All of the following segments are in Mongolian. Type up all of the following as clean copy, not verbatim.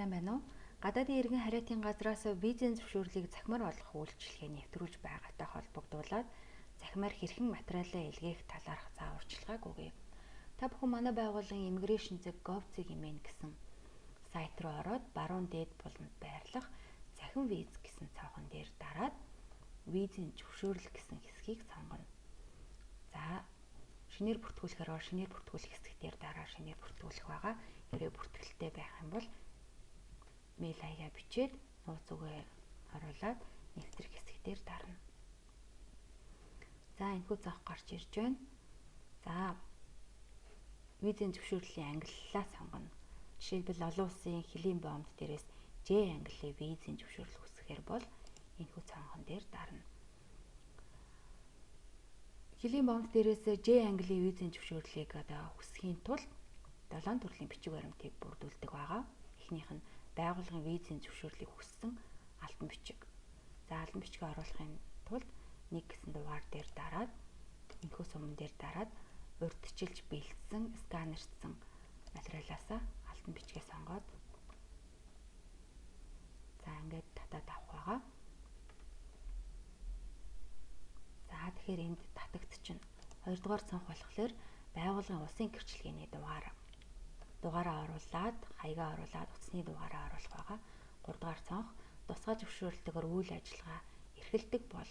сайн байна уу? Гадаадын иргэн хариатын газраас визийн зөвшөөрлийг цахимаар олох үйлчилгээ нэвтрүүлж байгаатай холбогдуулаад цахимаар хэрхэн материалаа илгээх талаарх зааварчилгааг өгье. Та бүхэн манай байгууллагын immigration.gov.mn гэсэн сайт руу ороод баруун дээд буланд байрлах цахим виз гэсэн цонхон дээр дараад визийн зөвшөөрөл гэсэн хэсгийг сонгоно. За шинээр бүртгүүлэхээр шинээр бүртгүүлэх хэсэг дээр дараа шинээр бүртгүүлэх байгаа. Хэрэг бүртгэлтэй байх юм бол мэйл хаягаа бичээд нууц үгээ оруулаад нэвтрэх хэсэг дээр дарна. За энэхүү цонх гарч ирж байна. За визийн зөвшөөрлийн ангиллаа сонгоно. Жишээлбэл олон улсын хилийн боомд дээрээс Ж англи визийн зөвшөөрөл хүсэхээр бол энэхүү цонхон дээр дарна. Хилийн боомд дээрээс Ж англи визийн зөвшөөрлийг хүсхийн тулд 7 төрлийн бичиг баримтыг бүрдүүлдэг байгаа. Эхнийх нь байгууллагын визийн зөвшөөрлийг хүссэн алтан бичиг. За алтан бичгийг оруулахын тулд 1 гэсэн дугаар дээр дараад энэхүү суман дээр дараад урьдчилж бэлдсэн, сканерчсан материалаасаа алтан бичгээ сонгоод за ингээд татаад авах байгаа. За тэгэхээр энд татагдчихна. Хоёрдугаар цонх болохоор байгууллагын улсын гэрчлэгээний дугаараа оруулаад, хаягаа оруулаад, утасны дугаараа оруулах байгаа. 3 дугаар цонх тусгай зөвшөөрлөлтөөр үйл ажиллагаа эрхэлдэг бол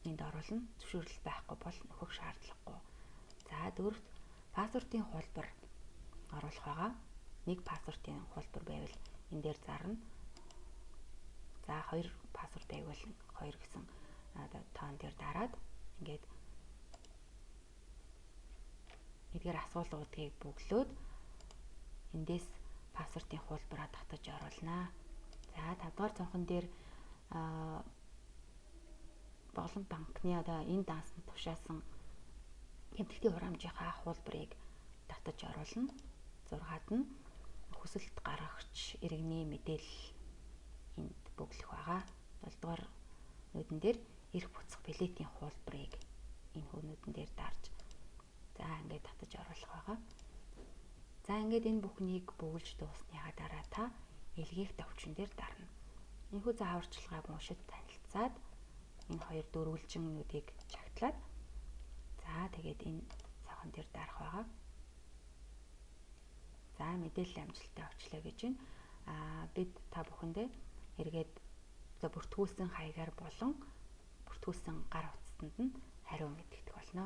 энд оруулна. Зөвшөөрөл байхгүй бол нөхөх шаардлагагүй. За дөрөвт паспортын хуулбар оруулах байгаа. Нэг паспортын хуулбар байвал энэ дээр зарна. За 2 паспорт байвал 2 гэсэн тоон дээр дараад ингээд эдгээр асуулгуудыг бөглөөд эндээс паспортын хуулбараа татаж оруулнаа. За 5 дугаар цонхон дээр Болон банкны энэ дансанд тушаасан хэмтгтийн хураамжийнхаа хуулбарыг татаж оруулна. 6-ад нь хүсэлт гаргагч иргэний мэдээлэл энд бөглөх байгаа. 7 дугаар нүдэн дээр эрх буцах билетийн хуулбарыг энэ хүмүүдэн дээр дарж за ингээд татаж оруулах байгаа. За ингээд энэ бүхнийг бөглж дуусныхаа дараа та илгээх товчон дээр дарна. Энэхүү зааварчилгааг уншиж танилцаад энэ хоёр дөрвөлжиннүүдийг чагтлаад за тэгээд энэ цонхон дээр дарах байгаа. За мэдээлэл амжилттай очлоо гэж байна. Бид та бүхэндээ эргээд бүртгүүлсэн хаягаар болон бүртгүүлсэн гар утсанд нь хариу мэдэгдэх болно.